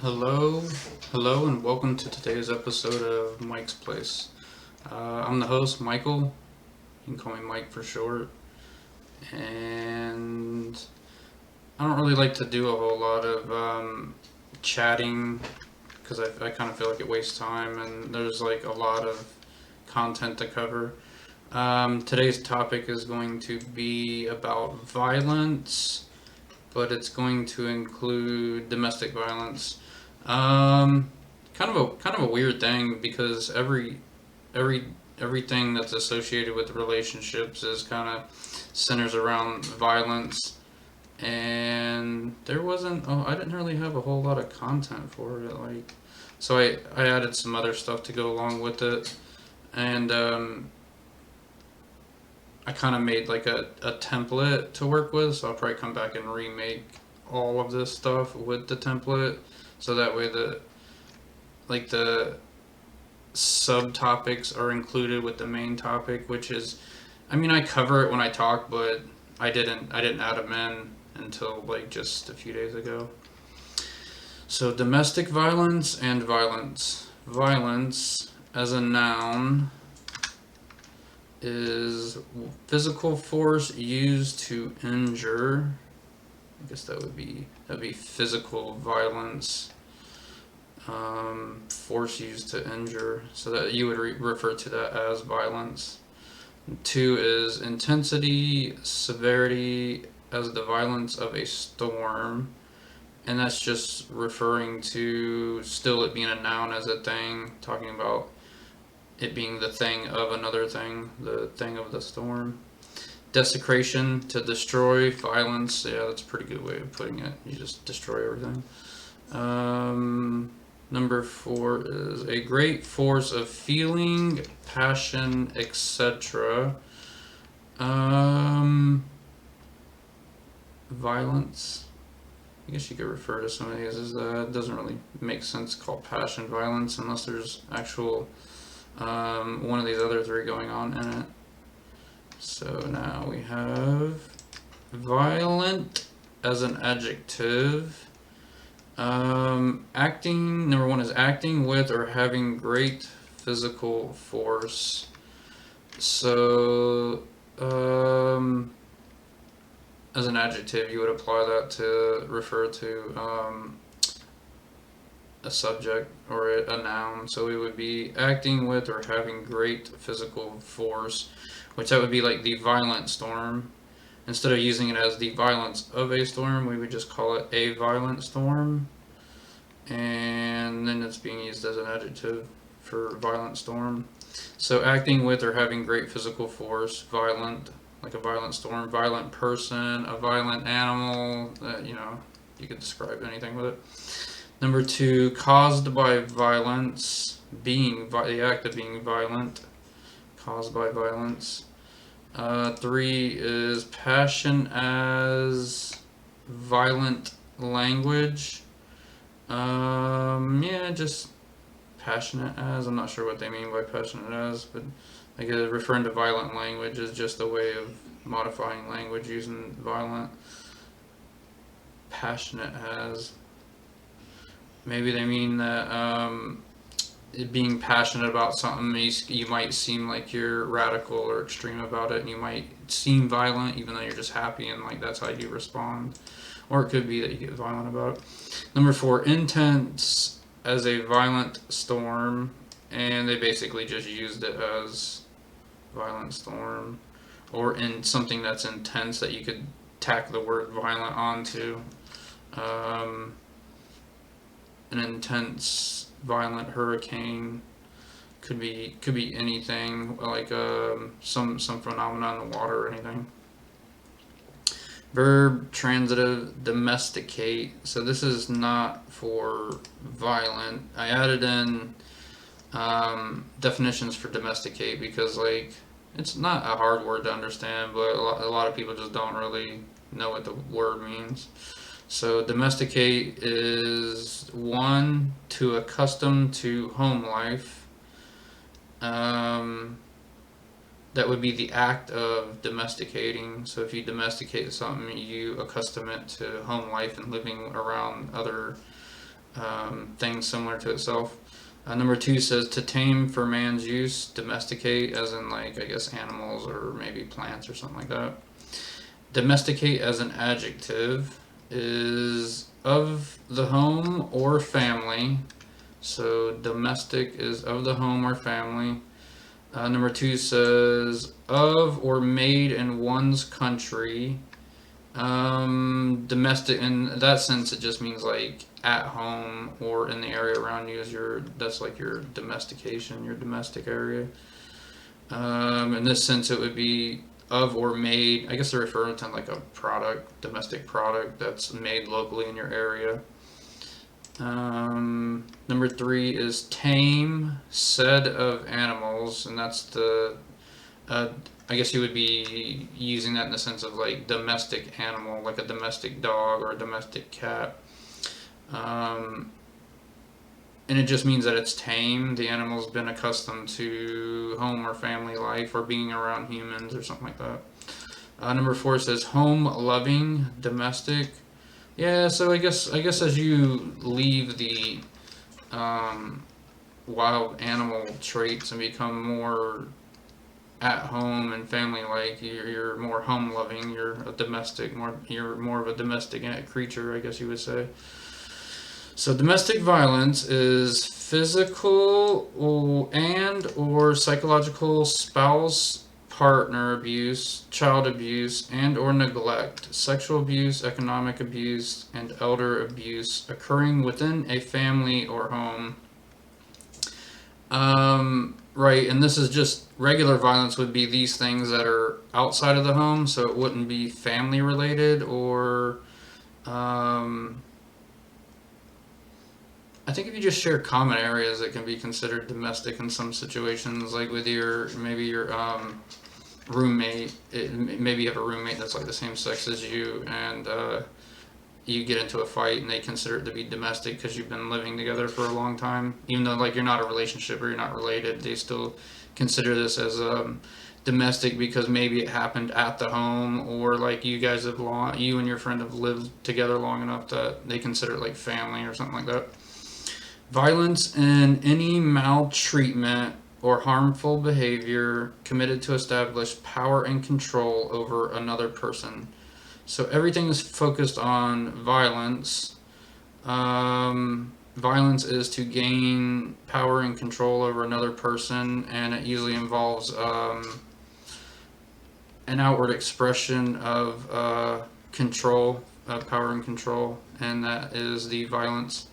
Hello, hello, and welcome to today's episode of Mike's Place. I'm the host, Michael. You can call me Mike for short. And I don't really like to do a whole lot of chatting because I kind of feel like it wastes time and there's like a lot of content to cover. Today's topic is going to be about violence, but it's going to include domestic violence. Um, kind of a weird thing because every everything that's associated with relationships is kind of centers around violence, and there wasn't. Oh, I didn't really have a whole lot of content for it. So I added some other stuff to go along with it, and I kind of made like a template to work with, so I'll probably come back and remake all of this stuff with the template, so that way the subtopics are included with the main topic, which is, I mean, I cover it when I talk, but I didn't add them in until like just a few days ago. So domestic violence and violence. Violence as a noun is physical force used to injure. I guess that'd be physical violence. Force used to injure, so that you would refer to that as violence. Two is intensity, severity as the violence of a storm, and that's just referring to still it being a noun as a thing, talking about it being the thing of another thing, the thing of the storm. Desecration, to destroy, violence, yeah, that's a pretty good way of putting it. You just destroy everything. Number four is a great force of feeling, passion, etc. Violence. I guess you could refer to some of these as that. It doesn't really make sense to call passion violence unless there's actual one of these other three going on in it. So now we have violent as an adjective. Acting, number one is acting with or having great physical force. So, as an adjective, you would apply that to refer to a subject or a noun. So it would be acting with or having great physical force, which that would be like the violent storm. Instead of using it as the violence of a storm, we would just call it a violent storm. And then it's being used as an adjective for violent storm. So acting with or having great physical force, violent, like a violent storm, violent person, a violent animal, you could describe anything with it. Number two, caused by violence, the act of being violent, caused by violence. Three is passion as violent language. Yeah, just passionate as. I'm not sure what they mean by passionate as, but like referring to violent language is just a way of modifying language using violent. Passionate as. Maybe they mean that being passionate about something, you might seem like you're radical or extreme about it, and you might seem violent even though you're just happy, and like that's how you respond. Or it could be that you get violent about it. Number four, intense as a violent storm, and they basically just used it as violent storm, or in something that's intense that you could tack the word violent onto. Um, an intense violent hurricane could be anything like some phenomenon in the water or anything. Verb transitive domesticate. So this is not for violent. I added in definitions for domesticate because like it's not a hard word to understand, but a lot of people just don't really know what the word means. So domesticate is one, to accustom to home life. Um, that would be the act of domesticating. So if you domesticate something, you accustom it to home life and living around other things similar to itself. Number two says to tame for man's use, domesticate, as in like I guess animals or maybe plants or something like that. Domesticate as an adjective is of the home or family. So domestic is of the home or family. Number two says of or made in one's country. Domestic in that sense, it just means like at home or in the area around you is your that's like your domestication, your domestic area. In this sense, it would be of or made. I guess they're referring to like a product, domestic product that's made locally in your area. Number three is tame, said of animals, and that's the. Uh, I guess you would be using that in the sense of like domestic animal, like a domestic dog or a domestic cat. Um, and it just means that it's tame. The animal's been accustomed to home or family life or being around humans or something like that. Number four says home loving, domestic. Yeah, so I guess as you leave the um, wild animal traits and become more at home and family like, you're more home loving. You're a domestic, you're more of a domestic creature, I guess you would say. So domestic violence is physical and or psychological spouse partner abuse, child abuse and or neglect, sexual abuse, economic abuse and elder abuse occurring within a family or home. Right, and this is just regular violence would be these things that are outside of the home, so it wouldn't be family related or um, I think if you just share common areas, it can be considered domestic in some situations, like with your maybe your roommate. Maybe you have a roommate that's like the same sex as you, and you get into a fight, and they consider it to be domestic because you've been living together for a long time. Even though like you're not a relationship or you're not related, they still consider this as domestic because maybe it happened at the home, or like you and your friend have lived together long enough that they consider it like family or something like that. Violence and any maltreatment or harmful behavior committed to establish power and control over another person. So everything is focused on violence. Violence is to gain power and control over another person, and it usually involves an outward expression of control, power and control, and that is the violence.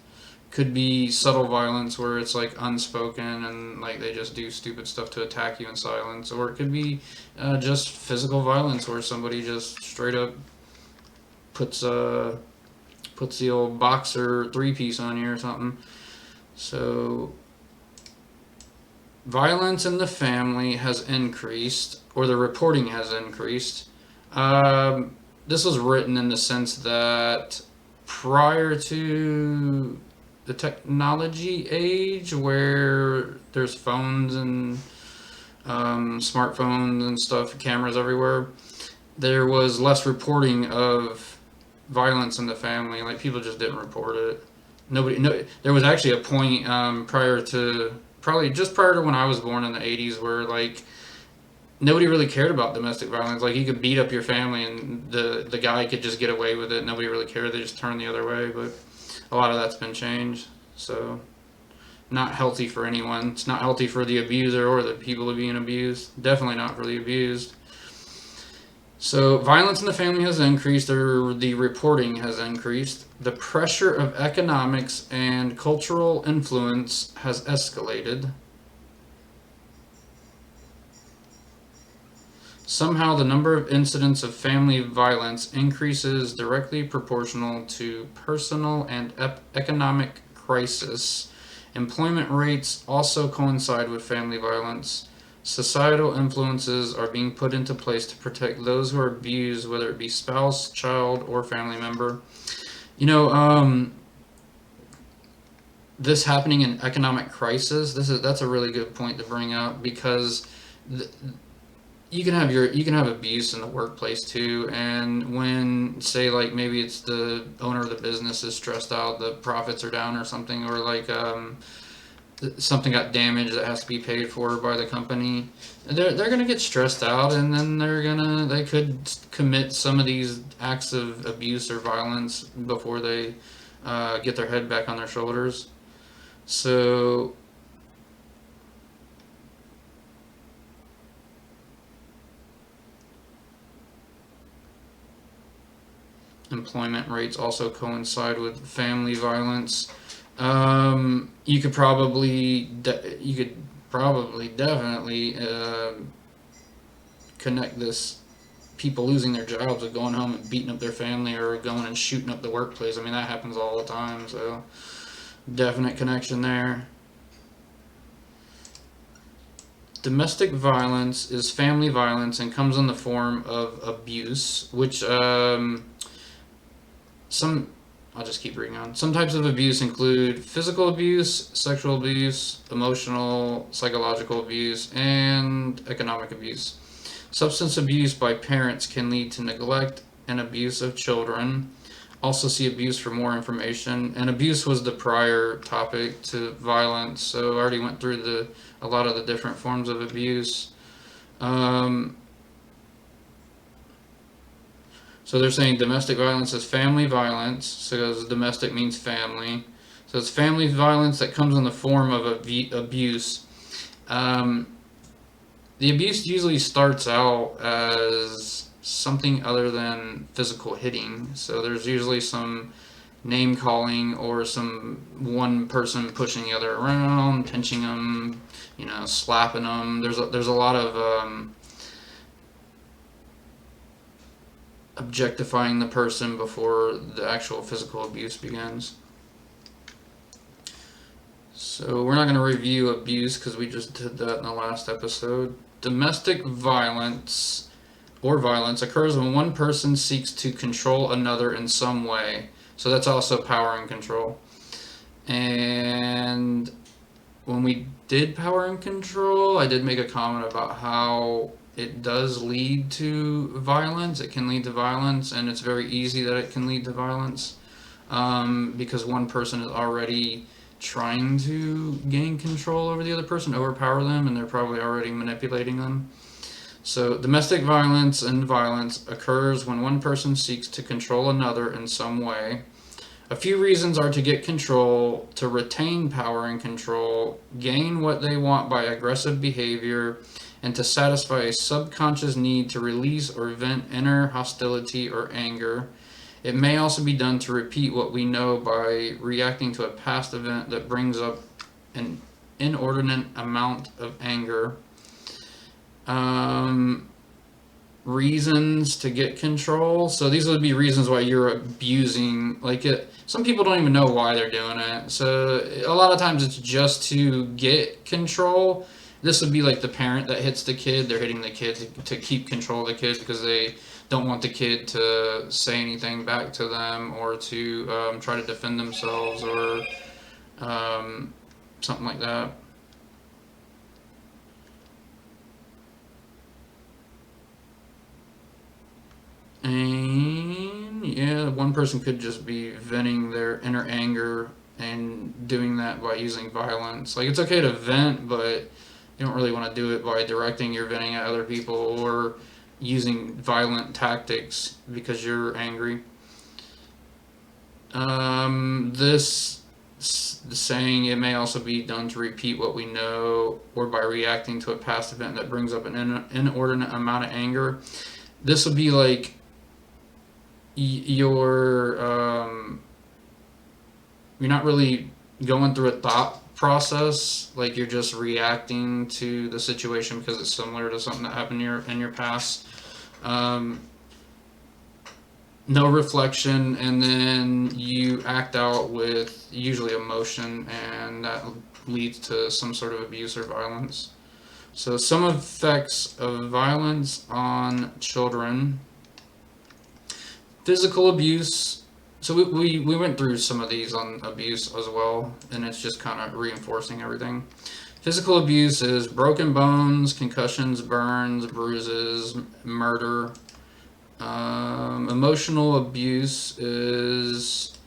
Could be subtle violence where it's like unspoken and like they just do stupid stuff to attack you in silence, or it could be just physical violence where somebody just straight up puts puts the old boxer three piece on you or something. So violence in the family has increased, or the reporting has increased. This was written in the sense that prior to the technology age, where there's phones and smartphones and stuff, cameras everywhere, there was less reporting of violence in the family. Like people just didn't report it. Nobody. No. There was actually a point prior to probably just prior to when I was born in the '80s where like nobody really cared about domestic violence. Like you could beat up your family and the guy could just get away with it. Nobody really cared. They just turned the other way. But a lot of that's been changed. So not healthy for anyone. It's not healthy for the abuser or the people being abused. Definitely not for the abused. So violence in the family has increased, or the reporting has increased. The pressure of economics and cultural influence has escalated. Somehow, the number of incidents of family violence increases directly proportional to personal and economic crisis. Employment rates also coincide with family violence. Societal influences are being put into place to protect those who are abused, whether it be spouse, child, or family member. You know, this happening in economic crisis. That's a really good point to bring up because you can have abuse in the workplace too, and when, say, like maybe it's the owner of the business is stressed out, the profits are down or something, or like something got damaged that has to be paid for by the company, they're gonna get stressed out, and then they could commit some of these acts of abuse or violence before they get their head back on their shoulders. So employment rates also coincide with family violence. You could probably definitely connect this people losing their jobs with going home and beating up their family or going and shooting up the workplace. I mean, that happens all the time. So definite connection there. Domestic violence is family violence and comes in the form of abuse, which some I'll just keep reading on. Some types of abuse include physical abuse, sexual abuse, emotional, psychological abuse, and economic abuse. Substance abuse by parents can lead to neglect and abuse of children. Also, see abuse for more information. And abuse was the prior topic to violence, so I already went through a lot of the different forms of abuse. Um, So they're saying domestic violence is family violence, so because domestic means family. So it's family violence that comes in the form of abuse. Um, the abuse usually starts out as something other than physical hitting. So there's usually some name calling or some one person pushing the other around, pinching them, slapping them. There's a lot of objectifying the person before the actual physical abuse begins. So we're not going to review abuse because we just did that in the last episode. Domestic violence or violence occurs when one person seeks to control another in some way. So that's also power and control. And when we did power and control, I did make a comment about how it does lead to violence. It can lead to violence, and it's very easy that it can lead to violence because one person is already trying to gain control over the other person, overpower them, and they're probably already manipulating them. So domestic violence and violence occurs when one person seeks to control another in some way. A few reasons are to get control, to retain power and control, gain what they want by aggressive behavior, and to satisfy a subconscious need to release or vent inner hostility or anger. It may also be done to repeat what we know by reacting to a past event that brings up an inordinate amount of anger. Reasons to get control. So these would be reasons why you're abusing. Some people don't even know why they're doing it. So a lot of times it's just to get control. This would be like the parent that hits the kid. They're hitting the kid to keep control of the kid because they don't want the kid to say anything back to them or to try to defend themselves or something like that. And yeah, one person could just be venting their inner anger and doing that by using violence. Like, it's okay to vent, but you don't really want to do it by directing your venting at other people or using violent tactics because you're angry. This saying, it may also be done to repeat what we know or by reacting to a past event that brings up an inordinate amount of anger. This would be like you're not really going through a thought process, like you're just reacting to the situation because it's similar to something that happened in your past. No reflection, and then you act out with usually emotion, and that leads to some sort of abuse or violence. So some effects of violence on children. Physical abuse. So we went through some of these on abuse as well, and it's just kind of reinforcing everything. Physical abuse is broken bones, concussions, burns, bruises, murder. Emotional abuse is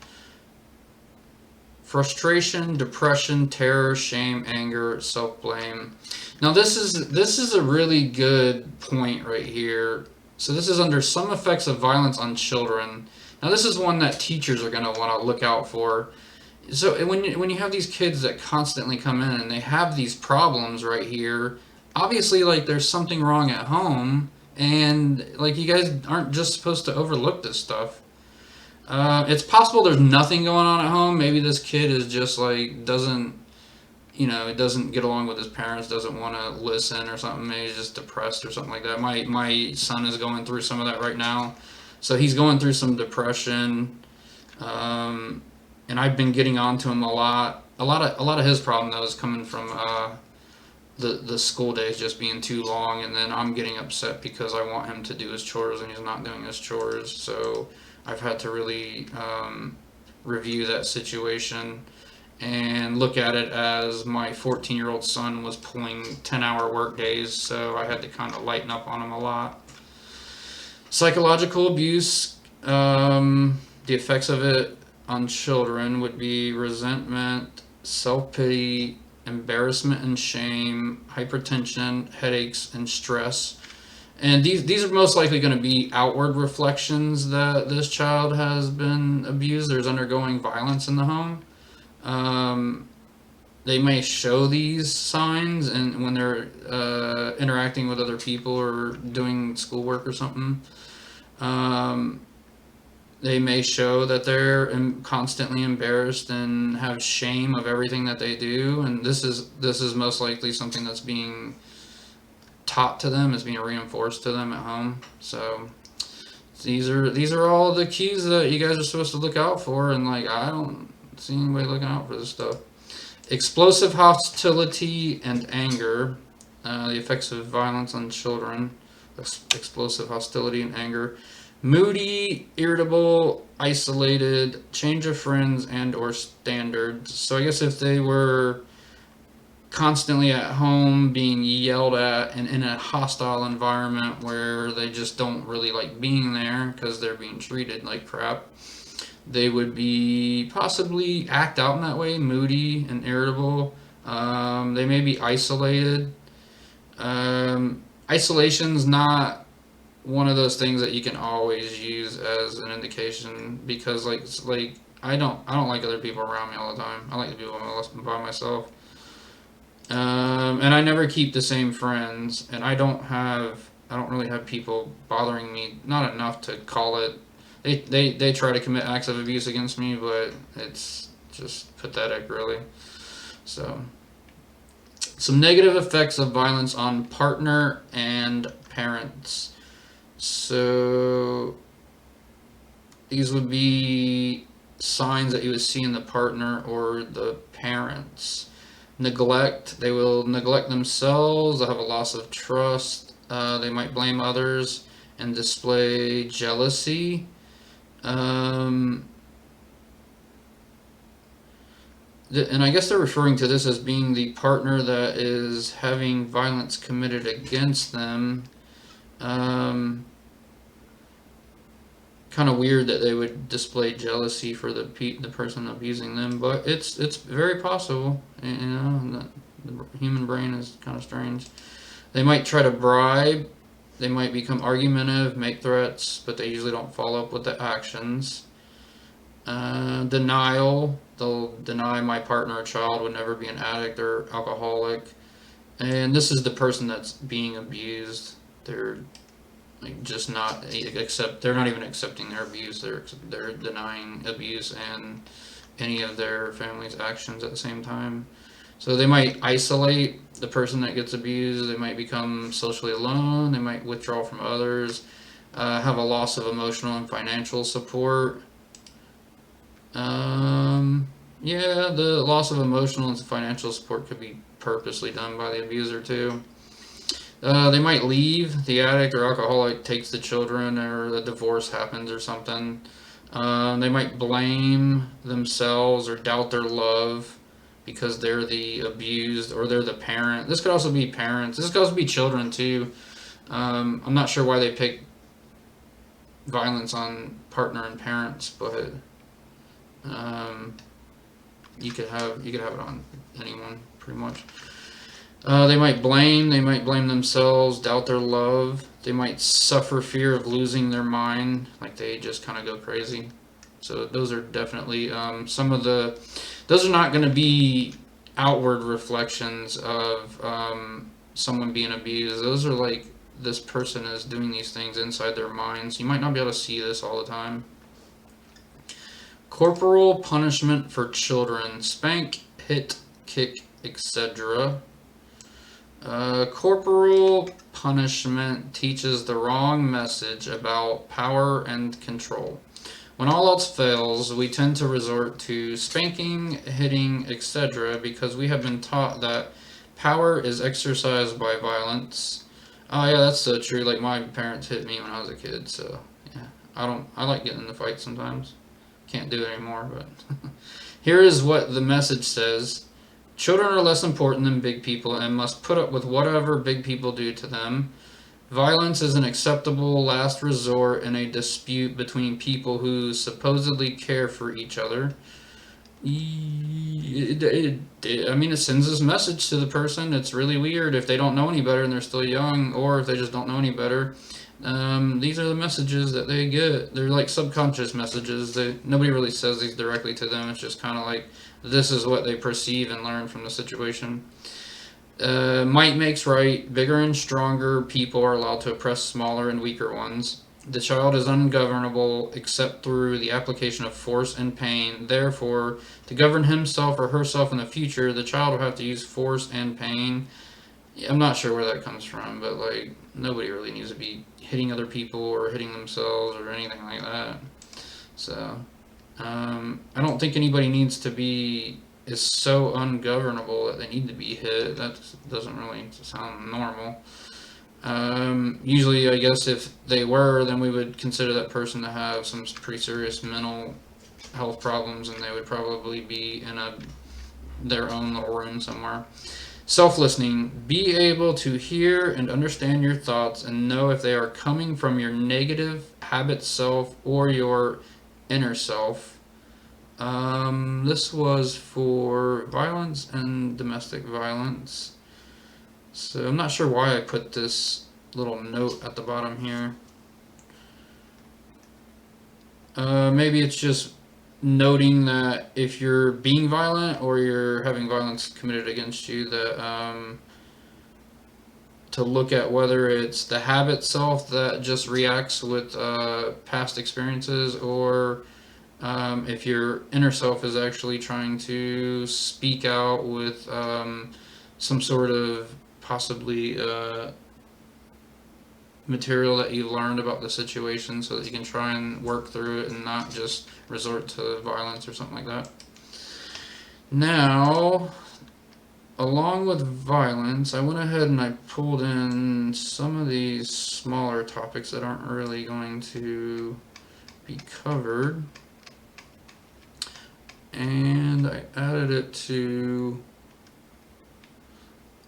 frustration, depression, terror, shame, anger, self-blame. Now this is a really good point right here. So this is under some effects of violence on children. Now this is one that teachers are going to want to look out for. So when you have these kids that constantly come in and they have these problems right here, obviously like there's something wrong at home, and like you guys aren't just supposed to overlook this stuff. It's possible there's nothing going on at home. Maybe this kid is just like doesn't get along with his parents, doesn't want to listen or something. Maybe he's just depressed or something like that. My son is going through some of that right now, so he's going through some depression. And I've been getting on to him a lot. A lot of his problem though is coming from the school days just being too long, and then I'm getting upset because I want him to do his chores and he's not doing his chores. So I've had to really review that situation and look at it as my 14-year-old son was pulling 10-hour work days, so I had to kind of lighten up on him a lot. Psychological abuse, the effects of it on children would be resentment, self-pity, embarrassment and shame, hypertension, headaches, and stress. And these are most likely going to be outward reflections that this child has been abused. There's undergoing violence in the home. They may show these signs, and when they're interacting with other people or doing schoolwork or something, they may show that they're constantly embarrassed and have shame of everything that they do, and this is most likely something that's being taught to them, is being reinforced to them at home. So these are all the keys that you guys are supposed to look out for, and like I don't see anybody looking out for this stuff. Explosive hostility and anger, the effects of violence on children. Explosive hostility and anger. Moody, irritable, isolated, change of friends and or standards. So I guess if they were constantly at home being yelled at and in a hostile environment where they just don't really like being there because they're being treated like crap, they would be possibly act out in that way, moody and irritable. They may be isolated. Isolation's not one of those things that you can always use as an indication, because like I don't like other people around me all the time. I like to be by myself. And I never keep the same friends, and I don't really have people bothering me, not enough to call it. They try to commit acts of abuse against me, but it's just pathetic, really. So, some negative effects of violence on partner and parents. So, these would be signs that you would see in the partner or the parents. Neglect. They will neglect themselves. They'll have a loss of trust. They might blame others and display jealousy. And I guess they're referring to this as being the partner that is having violence committed against them. Kind of weird that they would display jealousy for the person abusing them, but it's very possible. The human brain is kind of strange. They might try to bribe. They might become argumentative, make threats, but they usually don't follow up with the actions. Denial. They'll deny my partner or child would never be an addict or alcoholic. And this is the person that's being abused. They're like just not they're not even accepting their abuse. They're denying abuse and any of their family's actions at the same time. So they might isolate the person that gets abused. They might become socially alone. They might withdraw from others. Have a loss of emotional and financial support. Yeah, the loss of emotional and financial support could be purposely done by the abuser too. They might leave. The addict or alcoholic takes the children, or the divorce happens or something. They might blame themselves or doubt their love, because they're the abused or they're the parent. This could also be parents. This could also be children too. I'm not sure why they pick violence on partner and parents, but um, you could have it on anyone pretty much. They might blame themselves, doubt their love. They might suffer fear of losing their mind, like they just kind of go crazy. So those are definitely some of the. Those are not going to be outward reflections of someone being abused. Those are like this person is doing these things inside their minds. You might not be able to see this all the time. Corporal punishment for children: spank, hit, kick, etc. Corporal punishment teaches the wrong message about power and control. When all else fails, we tend to resort to spanking, hitting, etc., because we have been taught that power is exercised by violence. Oh yeah, that's so true. Like my parents hit me when I was a kid, so yeah, I like getting in the fight sometimes. Can't do it anymore, but here is what the message says. Children are less important than big people and must put up with whatever big people do to them. Violence is an acceptable last resort in a dispute between people who supposedly care for each other. I mean, it sends this message to the person. It's really weird if they don't know any better and they're still young, or if they just don't know any better. These are the messages that they get. They're like subconscious messages. Nobody really says these directly to them. It's just kind of like this is what they perceive and learn from the situation. Might makes right. Bigger and stronger people are allowed to oppress smaller and weaker ones. The child is ungovernable except through the application of force and pain. Therefore, to govern himself or herself in the future, the child will have to use force and pain. I'm not sure where that comes from, but like nobody really needs to be hitting other people or hitting themselves or anything like that. So I don't think anybody needs to be is so ungovernable that they need to be hit. That doesn't really sound normal. Usually, I guess if they were, then we would consider that person to have some pretty serious mental health problems, and they would probably be in their own little room somewhere. Self-listening: be able to hear and understand your thoughts and know if they are coming from your negative habit self or your inner self. This was for violence and domestic violence. So I'm not sure why I put this little note at the bottom here. Maybe it's just noting that if you're being violent or you're having violence committed against you, that to look at whether it's the habit self that just reacts with past experiences, or if your inner self is actually trying to speak out with some sort of possibly material that you learned about the situation so that you can try and work through it and not just resort to violence or something like that. Now, along with violence, I went ahead and I pulled in some of these smaller topics that aren't really going to be covered, and I added it to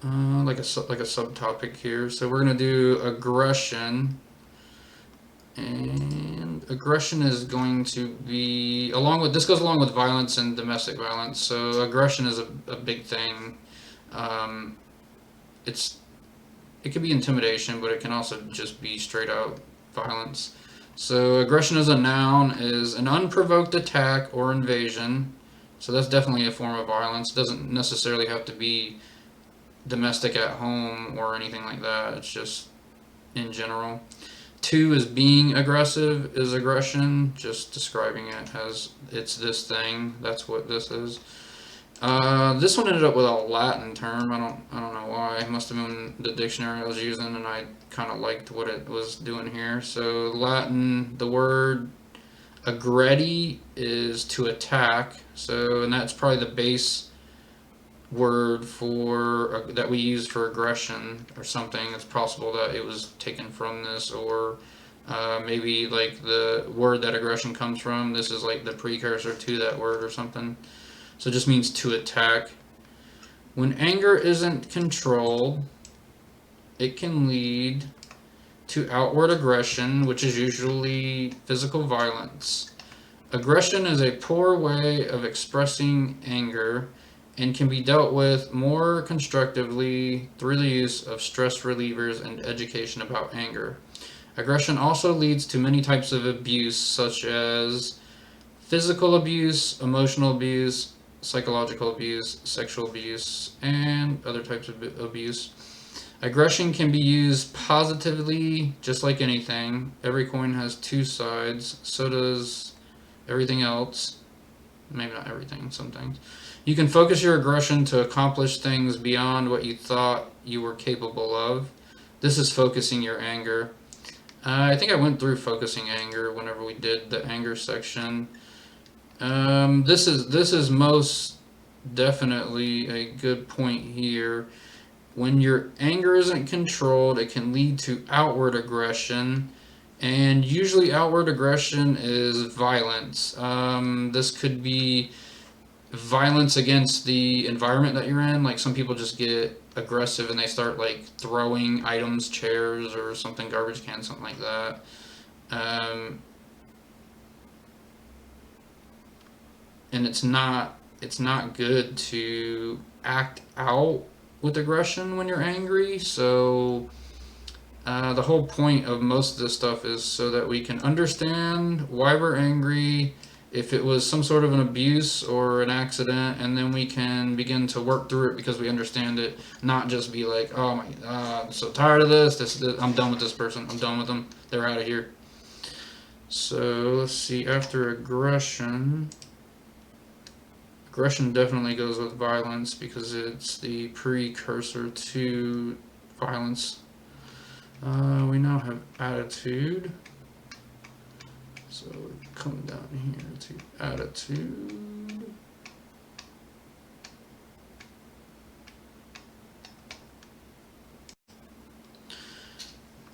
like a subtopic here. So we're gonna do aggression, and aggression is going to be along with this goes along with violence and domestic violence. So aggression is a big thing. Um, it's it could be intimidation, but it can also just be straight out violence. So aggression as a noun is an unprovoked attack or invasion. So that's definitely a form of violence. It doesn't necessarily have to be domestic at home or anything like that. It's just in general. Two is being aggressive is aggression, just describing it as it's this thing. That's what this is. This one ended up with a Latin term. I don't know why. It must have been the dictionary I was using, and I kind of liked what it was doing here. So Latin, the word aggredi is to attack. So, and that's probably the base word for that we use for aggression or something. It's possible that it was taken from this, or maybe like the word that aggression comes from. This is like the precursor to that word or something. So it just means to attack. When anger isn't controlled, it can lead to outward aggression, which is usually physical violence. Aggression is a poor way of expressing anger and can be dealt with more constructively through the use of stress relievers and education about anger. Aggression also leads to many types of abuse, such as physical abuse, emotional abuse, psychological abuse, sexual abuse, and other types of abuse. Aggression can be used positively, just like anything. Every coin has two sides, so does everything else. Maybe not everything, some things. You can focus your aggression to accomplish things beyond what you thought you were capable of. This is focusing your anger. I think I went through focusing anger whenever we did the anger section. This is most definitely a good point here. When your anger isn't controlled, it can lead to outward aggression, and usually outward aggression is violence. This could be violence against the environment that you're in. Like some people just get aggressive and they start like throwing items, chairs, or something, garbage cans, something like that. Um, and it's not good to act out with aggression when you're angry. So the whole point of most of this stuff is so that we can understand why we're angry, if it was some sort of an abuse or an accident, and then we can begin to work through it because we understand it, not just be like, oh my god, I'm so tired of this, I'm done with this person, I'm done with them, they're out of here. So let's see, after aggression definitely goes with violence because it's the precursor to violence. We now have attitude. So come down here to attitude.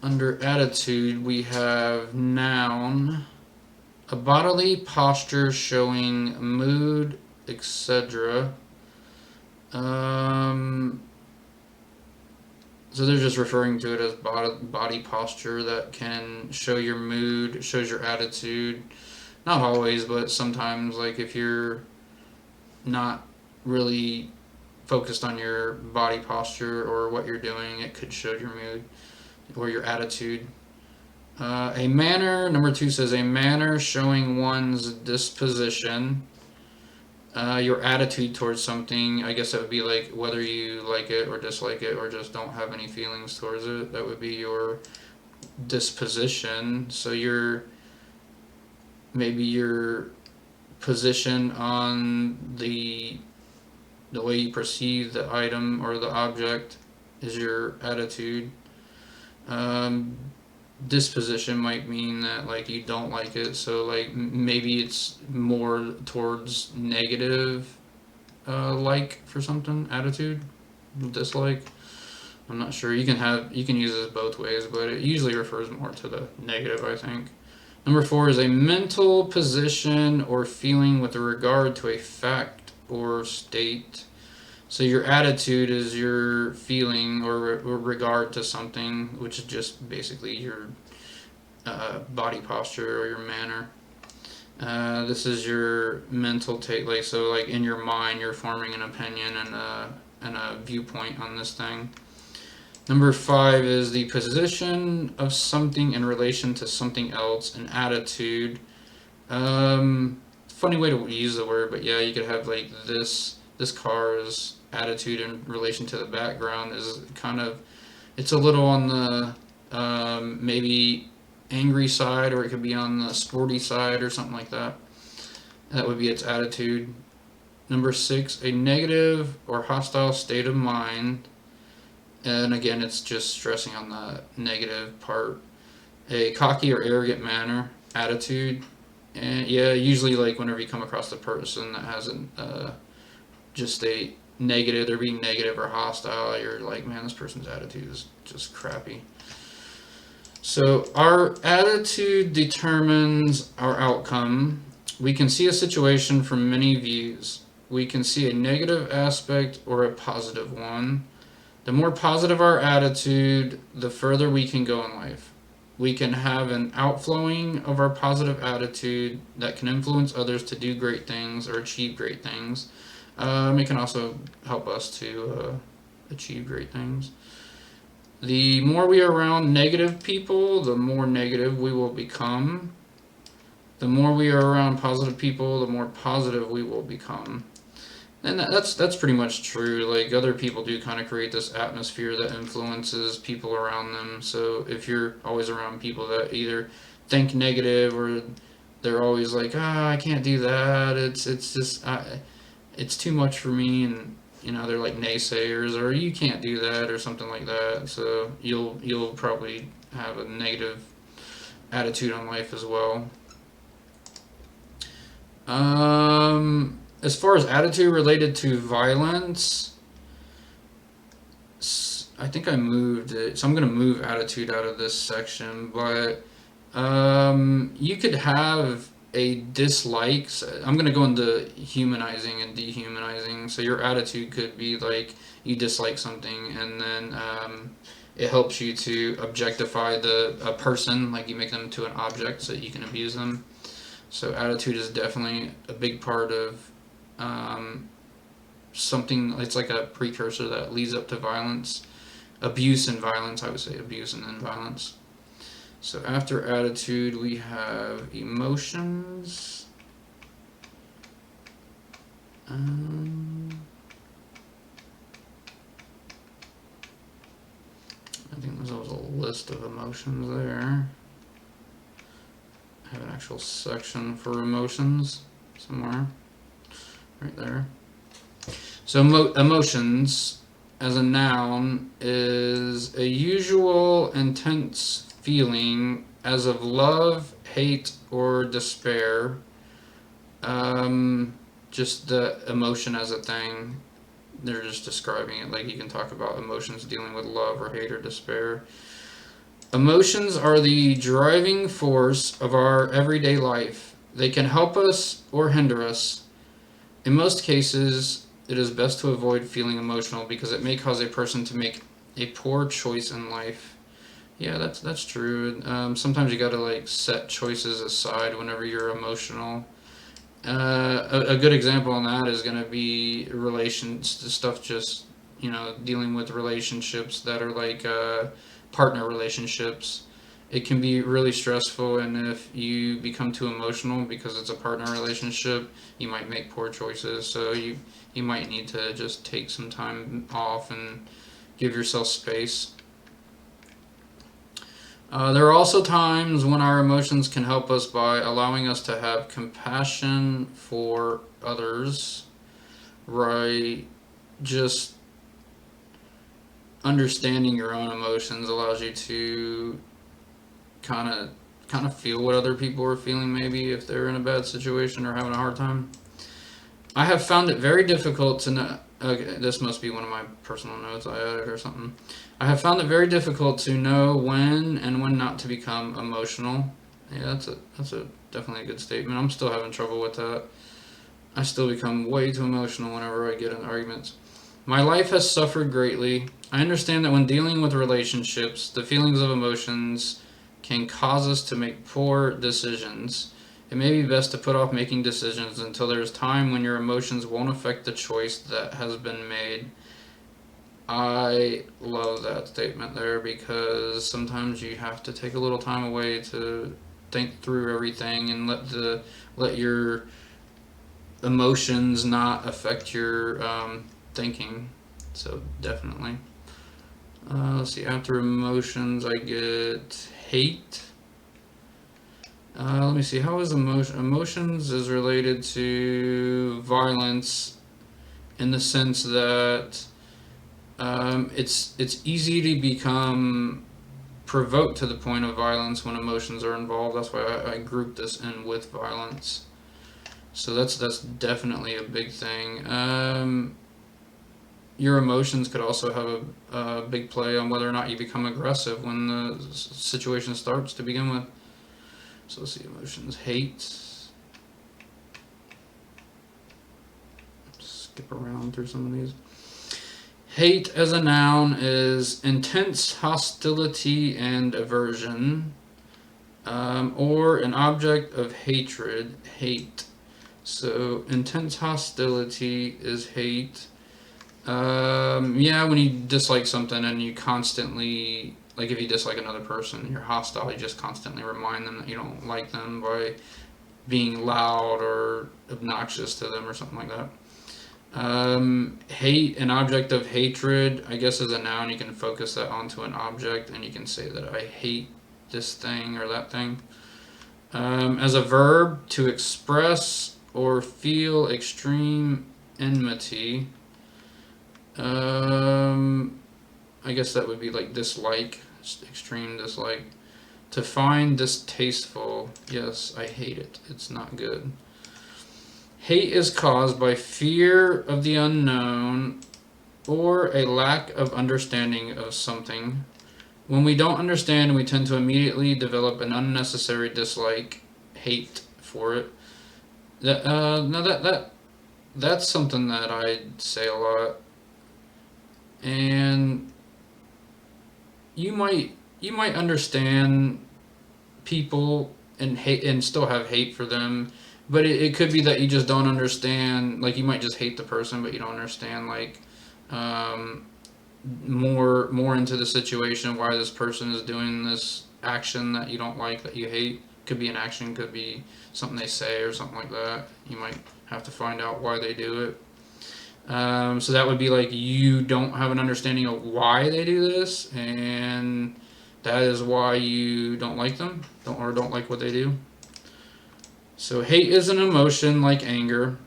Under attitude, we have noun, a bodily posture showing mood, etc. So they're just referring to it as body posture that can show your mood, shows your attitude. Not always, but sometimes, like if you're not really focused on your body posture or what you're doing, it could show your mood or your attitude. A manner, number 2 says, a manner showing one's disposition. Your attitude towards something, I guess that would be like whether you like it or dislike it or just don't have any feelings towards it. That would be your disposition. So maybe your position on the way you perceive the item or the object is your attitude. Um, Disposition might mean that like you don't like it, so like maybe it's more towards negative, like for something, attitude, dislike. I'm not sure. You can use this both ways, but it usually refers more to the negative, I think. Number 4 is a mental position or feeling with regard to a fact or state. So your attitude is your feeling or regard to something, which is just basically your body posture or your manner. This is your mental take, like so, like in your mind, you're forming an opinion and a viewpoint on this thing. Number 5 is the position of something in relation to something else, an attitude. Funny way to use the word, but yeah, you could have like this car's attitude in relation to the background is kind of, it's a little on the maybe angry side, or it could be on the sporty side or something like that. That would be its attitude. Number 6, a negative or hostile state of mind. And again, it's just stressing on the negative part. A cocky or arrogant manner, attitude. And yeah, usually like whenever you come across a person that has just a negative, they're being negative or hostile, you're like, man, this person's attitude is just crappy. So our attitude determines our outcome. We can see a situation from many views. we can see a negative aspect or a positive one. The more positive our attitude, the further we can go in life. We can have an outflowing of our positive attitude that can influence others to do great things or achieve great things. It can also help us to achieve great things. The more we are around negative people, the more negative we will become. The more we are around positive people, the more positive we will become. And that's pretty much true. Like, other people do kind of create this atmosphere that influences people around them. So if you're always around people that either think negative, or they're always like, I can't do that. It's just it's too much for me, and they're like naysayers, or you can't do that, or something like that. So you'll probably have a negative attitude on life as well. As far as attitude related to violence, I think I moved it, so I'm going to move attitude out of this section. But you could have a dislike. I'm going to go into humanizing and dehumanizing. So your attitude could be like you dislike something, and then it helps you to objectify a person, like you make them to an object so that you can abuse them. So attitude is definitely a big part of something. It's like a precursor that leads up to violence, abuse and violence. I would say abuse and then violence. So after attitude, we have emotions. I think there's always a list of emotions there. I have an actual section for emotions somewhere, right there. So emotions, as a noun, is a usual intense feeling as of love, hate, or despair. Just the emotion as a thing. They're just describing it. Like, you can talk about emotions dealing with love or hate or despair. Emotions are the driving force of our everyday life. They can help us or hinder us. In most cases, it is best to avoid feeling emotional because it may cause a person to make a poor choice in life. Yeah, that's true. Sometimes you gotta like set choices aside whenever you're emotional. A good example on that is gonna be relations stuff. Just dealing with relationships that are like partner relationships. It can be really stressful, and if you become too emotional because it's a partner relationship, you might make poor choices. So you might need to just take some time off and give yourself space. There are also times when our emotions can help us by allowing us to have compassion for others, right? Just understanding your own emotions allows you to kind of feel what other people are feeling, maybe if they're in a bad situation or having a hard time. I have found it very difficult to know. Okay, this must be one of my personal notes I added or something. I have found it very difficult to know when and when not to become emotional. Yeah, that's a definitely a good statement. I'm still having trouble with that. I still become way too emotional whenever I get in arguments. My life has suffered greatly. I understand that when dealing with relationships, the feelings of emotions can cause us to make poor decisions. It may be best to put off making decisions until there is time when your emotions won't affect the choice that has been made. I love that statement there, because sometimes you have to take a little time away to think through everything and let your emotions not affect your thinking. So definitely. Let's see. After emotions, I get hate. Let me see. How is emotions is related to violence in the sense that it's easy to become provoked to the point of violence when emotions are involved. That's why I group this in with violence. So that's definitely a big thing. Your emotions could also have a big play on whether or not you become aggressive when the situation starts to begin with. So let's see, emotions, hate. skip around through some of these. Hate as a noun is intense hostility and aversion, or an object of hatred, hate. So intense hostility is hate. Yeah, when you dislike something and you constantly, like if you dislike another person, you're hostile. You just constantly remind them that you don't like them by being loud or obnoxious to them or something like that. Hate, an object of hatred, I guess as a noun, you can focus that onto an object and you can say that I hate this thing or that thing. As a verb, to express or feel extreme enmity. I guess that would be like dislike, extreme dislike. To find distasteful, yes, I hate it. It's not good. Hate is caused by fear of the unknown or a lack of understanding of something. When we don't understand, we tend to immediately develop an unnecessary dislike, hate for it. That's something that I say a lot, and you might understand people and hate and still have hate for them, but it could be that you just don't understand. Like you might just hate the person, but you don't understand like um, more into the situation why this person is doing this action that you don't like, that you hate. Could be an action, could be something they say or something like that. You might have to find out why they do it. So that would be like you don't have an understanding of why they do this, and that is why you don't like them, don't like what they do. So hate is an emotion like anger.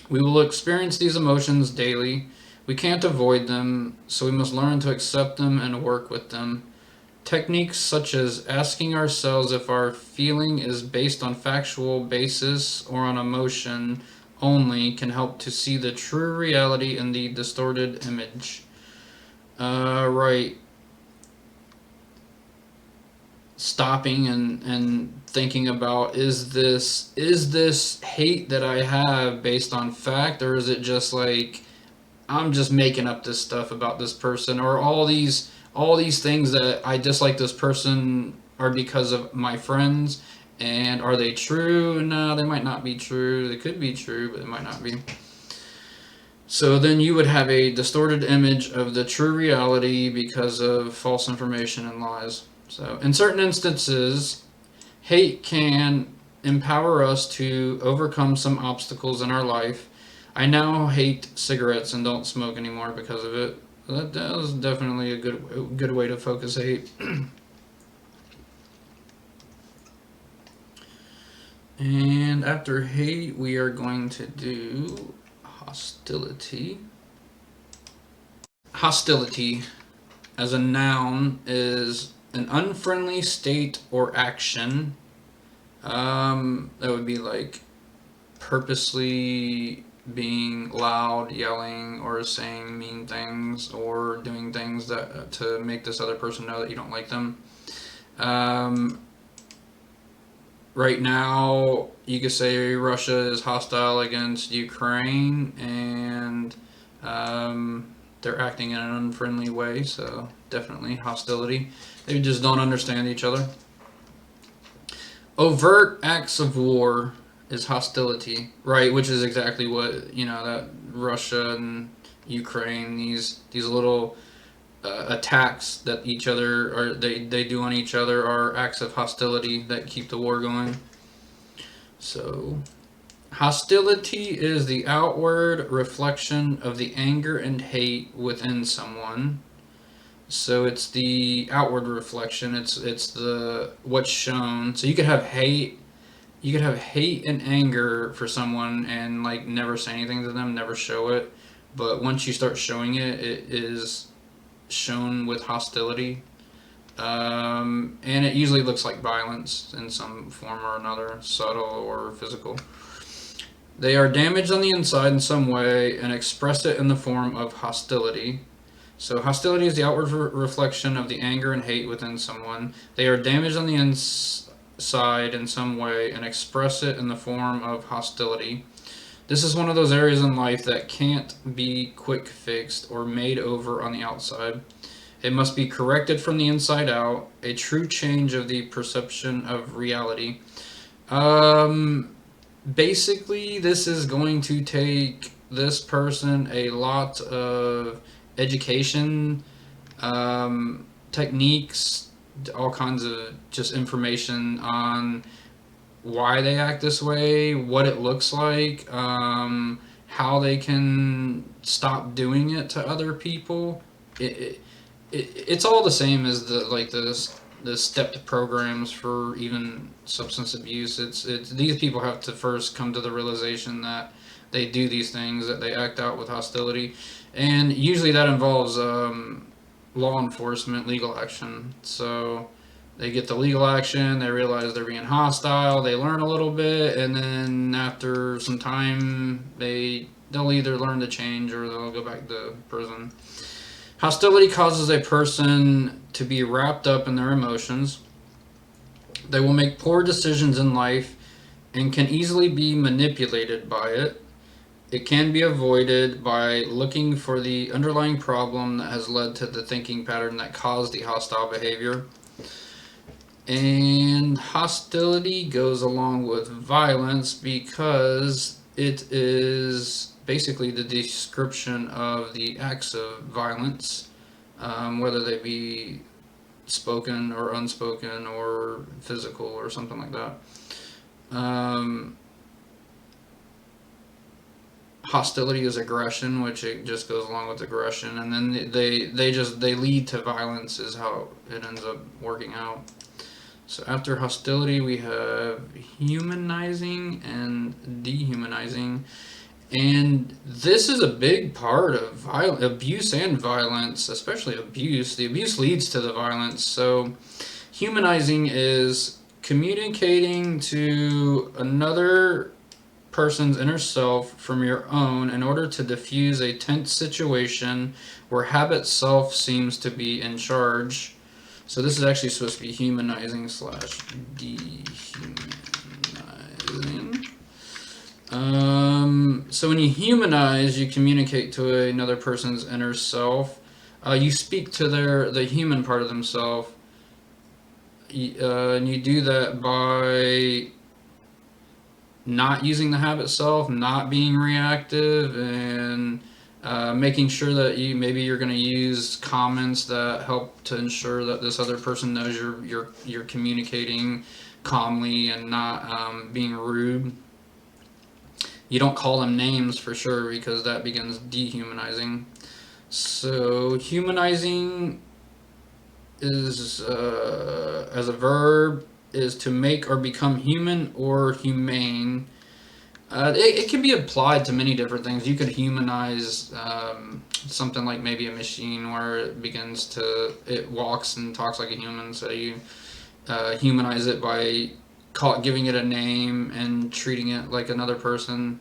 We will experience these emotions daily. We can't avoid them, so we must learn to accept them and work with them. Techniques such as asking ourselves if our feeling is based on factual basis or on emotion only can help to see the true reality in the distorted image. Right. Stopping and thinking about, is this hate that I have based on fact, or is it just like I'm just making up this stuff about this person, or all these things that I dislike this person are because of my friends, and are they true? No, they might not be true. They could be true, but they might not be. So then you would have a distorted image of the true reality because of false information and lies. So in certain instances, hate can empower us to overcome some obstacles in our life. I now hate cigarettes and don't smoke anymore because of it. That was definitely a good way to focus hate. And after hate, we are going to do hostility. Hostility as a noun is an unfriendly state or action. That would be like purposely being loud, yelling, or saying mean things, or doing things that to make this other person know that you don't like them. Right now, you could say Russia is hostile against Ukraine, and they're acting in an unfriendly way, so definitely hostility. They just don't understand each other. Overt acts of war is hostility, right? Which is exactly what, that Russia and Ukraine, these little attacks that each other or they do on each other are acts of hostility that keep the war going. So hostility is the outward reflection of the anger and hate within someone. So it's the outward reflection. It's the what's shown. So you could have hate. You could have hate and anger for someone and like never say anything to them, never show it. But once you start showing it, it is shown with hostility. And it usually looks like violence in some form or another, subtle or physical. They are damaged on the inside in some way and express it in the form of hostility. So hostility is the outward reflection of the anger and hate within someone. They are damaged on the inside in some way and express it in the form of hostility. This is one of those areas in life that can't be quick fixed or made over on the outside. It must be corrected from the inside out, a true change of the perception of reality. Um, Basically, this is going to take this person a lot of education, techniques, all kinds of just information on why they act this way, what it looks like, how they can stop doing it to other people. It's all the same as the stepped programs for even substance abuse. It's these people have to first come to the realization that they do these things, that they act out with hostility, and usually that involves law enforcement, legal action. So they get the legal action, they realize they're being hostile, they learn a little bit, and then after some time, they'll either learn to change or they'll go back to prison. Hostility causes a person to be wrapped up in their emotions. They will make poor decisions in life and can easily be manipulated by it. It can be avoided by looking for the underlying problem that has led to the thinking pattern that caused the hostile behavior. And hostility goes along with violence because it is basically the description of the acts of violence, whether they be spoken or unspoken or physical or something like that. Um, Hostility is aggression, which it just goes along with aggression, and then they lead to violence is how it ends up working out. So after hostility, we have humanizing and dehumanizing. And this is a big part of abuse and violence, especially abuse. The abuse leads to the violence. So humanizing is communicating to another person's inner self from your own in order to diffuse a tense situation where habit self seems to be in charge. So this is actually supposed to be humanizing slash dehumanizing. So when you humanize, you communicate to another person's inner self. You speak to the human part of themselves, and you do that by not using the habit self, not being reactive, and making sure that you're going to use comments that help to ensure that this other person knows you're communicating calmly and not being rude. You don't call them names for sure because that begins dehumanizing. So humanizing is as a verb is to make or become human or humane. It can be applied to many different things. You could humanize something like maybe a machine where it walks and talks like a human. So you humanize it by giving it a name and treating it like another person.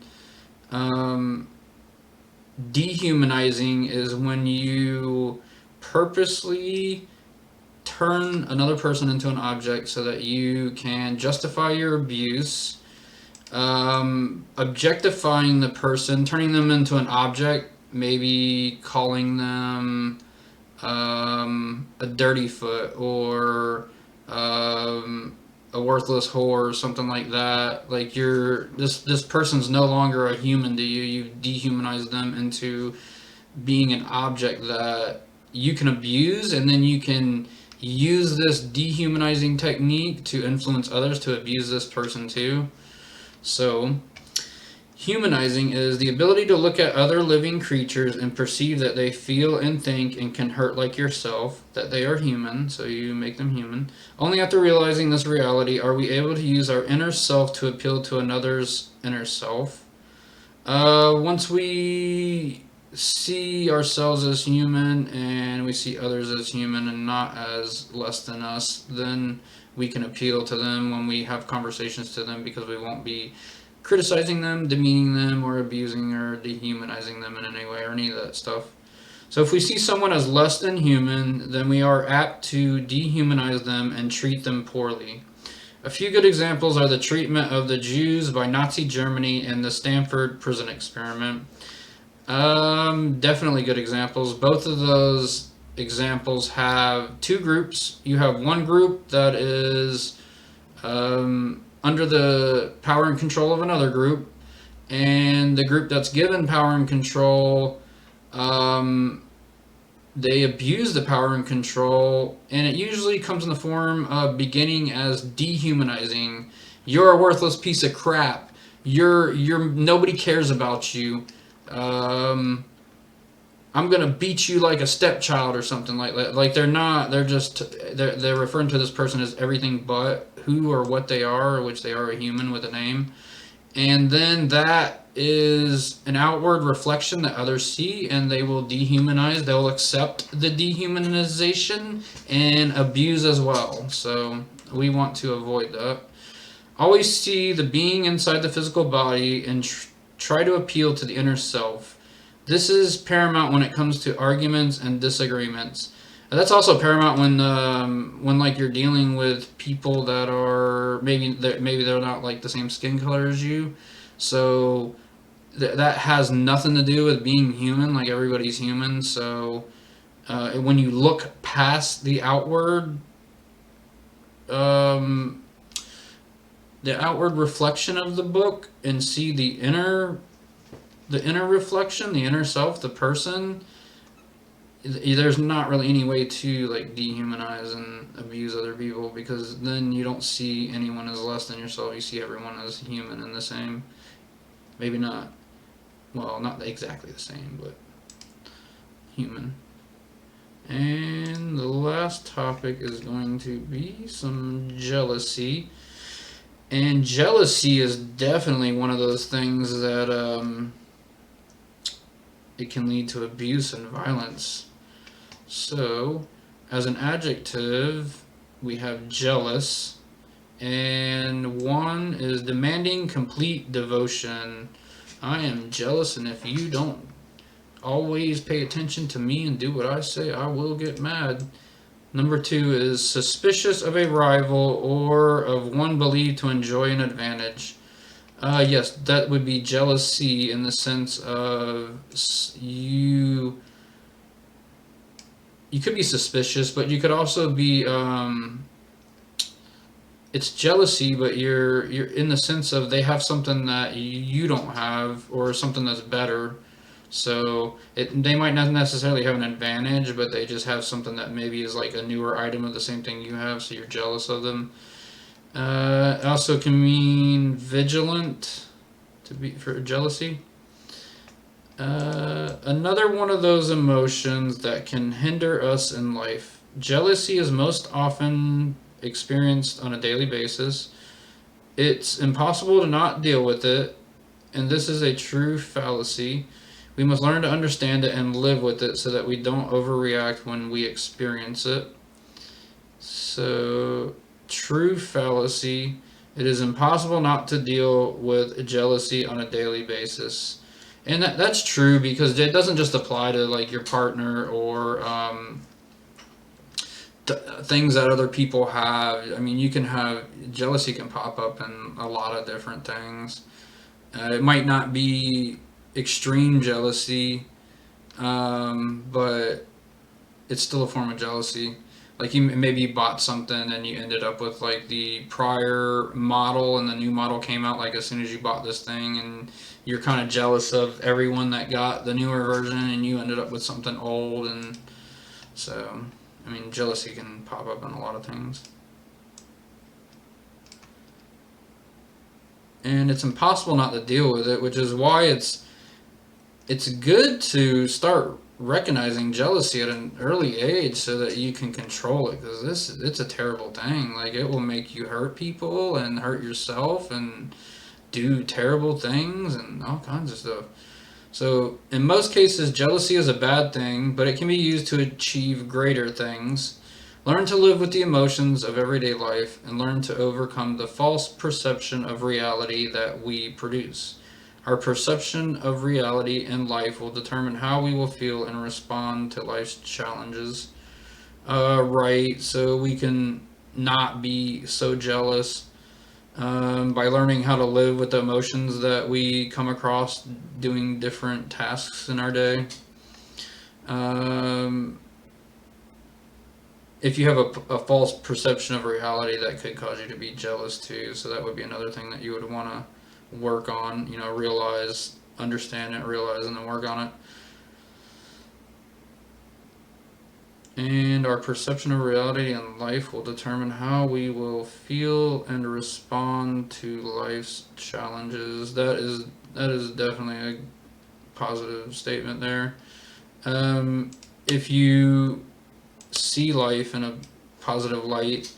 Dehumanizing is when you purposely turn another person into an object so that you can justify your abuse. Objectifying the person, turning them into an object, maybe calling them a dirty foot or a worthless whore or something like that. Like this person's no longer a human to you. You've dehumanized them into being an object that you can abuse, and then you can use this dehumanizing technique to influence others to abuse this person too. So humanizing is the ability to look at other living creatures and perceive that they feel and think and can hurt like yourself, that they are human, so you make them human. Only after realizing this reality are we able to use our inner self to appeal to another's inner self. Once we see ourselves as human and we see others as human and not as less than us, then we can appeal to them when we have conversations to them because we won't be criticizing them, demeaning them, or abusing or dehumanizing them in any way or any of that stuff. So if we see someone as less than human, then we are apt to dehumanize them and treat them poorly. A few good examples are the treatment of the Jews by Nazi Germany and the Stanford prison experiment. Definitely good examples. Both of those examples have two groups. You have one group that is under the power and control of another group, and the group that's given power and control, um, they abuse the power and control, and it usually comes in the form of beginning as dehumanizing. You're a worthless piece of crap. You're nobody cares about you. Um, I'm gonna beat you like a stepchild or something like that. Like they're not. They're referring to this person as everything but who or what they are, which they are a human with a name. And then that is an outward reflection that others see, and they will dehumanize. They'll accept the dehumanization and abuse as well. So we want to avoid that. Always see the being inside the physical body and try to appeal to the inner self. This is paramount when it comes to arguments and disagreements. And that's also paramount when like you're dealing with people that are maybe they're not like the same skin color as you, so that has nothing to do with being human. Like everybody's human. So when you look past um, the outward reflection of the book and see the inner reflection, the inner self, the person, there's not really any way to like dehumanize and abuse other people, because then you don't see anyone as less than yourself. You see everyone as human and the same. Maybe not, well, not exactly the same, but human. And the last topic is going to be some jealousy. And jealousy is definitely one of those things that it can lead to abuse and violence. So, as an adjective, we have jealous, and one is demanding complete devotion. I am jealous, and if you don't always pay attention to me and do what I say, I will get mad. Number two is suspicious of a rival or of one believed to enjoy an advantage. Yes, that would be jealousy in the sense of you could be suspicious, but you could also be it's jealousy, but you're in the sense of they have something that you don't have, or something that's better. So they might not necessarily have an advantage, but they just have something that maybe is like a newer item of the same thing you have, so you're jealous of them. It also can mean vigilant, to be for jealousy. Another one of those emotions that can hinder us in life. Jealousy is most often experienced on a daily basis. It's impossible to not deal with it, and this is a true fallacy. We must learn to understand it and live with it so that we don't overreact when we experience it. So, true fallacy. It is impossible not to deal with jealousy on a daily basis. And that's true, because it doesn't just apply to like your partner or things that other people have. I mean, you can have jealousy can pop up in a lot of different things. It might not be extreme jealousy, but it's still a form of jealousy. Like maybe you bought something and you ended up with like the prior model, and the new model came out like as soon as you bought this thing, and you're kind of jealous of everyone that got the newer version, and you ended up with something old. And so, I mean, jealousy can pop up in a lot of things. And it's impossible not to deal with it, which is why it's good to start recognizing jealousy at an early age so that you can control it, because it's a terrible thing. Like it will make you hurt people and hurt yourself and do terrible things and all kinds of stuff. So in most cases, jealousy is a bad thing, but it can be used to achieve greater things. Learn to live with the emotions of everyday life and learn to overcome the false perception of reality that we produce. Our perception of reality and life will determine how we will feel and respond to life's challenges. Right, so we can not be so jealous. by learning how to live with the emotions that we come across doing different tasks in our day. Um, if you have a false perception of reality, that could cause you to be jealous too. So that would be another thing that you would want to work on. Realize, understand it, realize, and then work on it. And our perception of reality and life will determine how we will feel and respond to life's challenges. That is definitely a positive statement there. If you see life in a positive light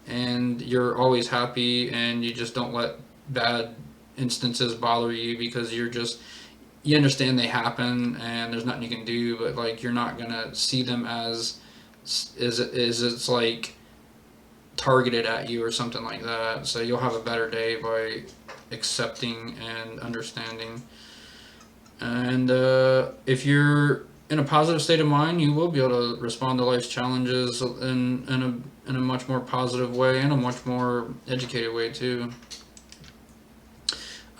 and you're always happy and you just don't let bad instances bother you because you understand they happen and there's nothing you can do, but like you're not gonna see them as is it's like targeted at you or something like that. So you'll have a better day by accepting and understanding. And if you're in a positive state of mind, you will be able to respond to life's challenges in a much more positive way and a much more educated way too.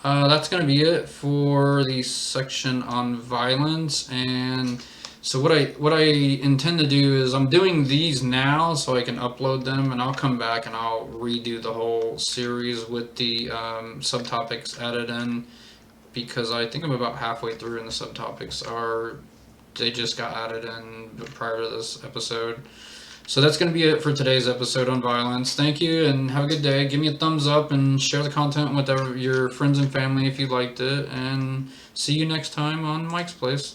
That's going to be it for the section on violence. And so what I intend to do is I'm doing these now so I can upload them, and I'll come back and I'll redo the whole series with the subtopics added in, because I think I'm about halfway through and the subtopics are they just got added in prior to this episode. So that's going to be it for today's episode on violence. Thank you and have a good day. Give me a thumbs up and share the content with your friends and family if you liked it. And see you next time on Mike's Place.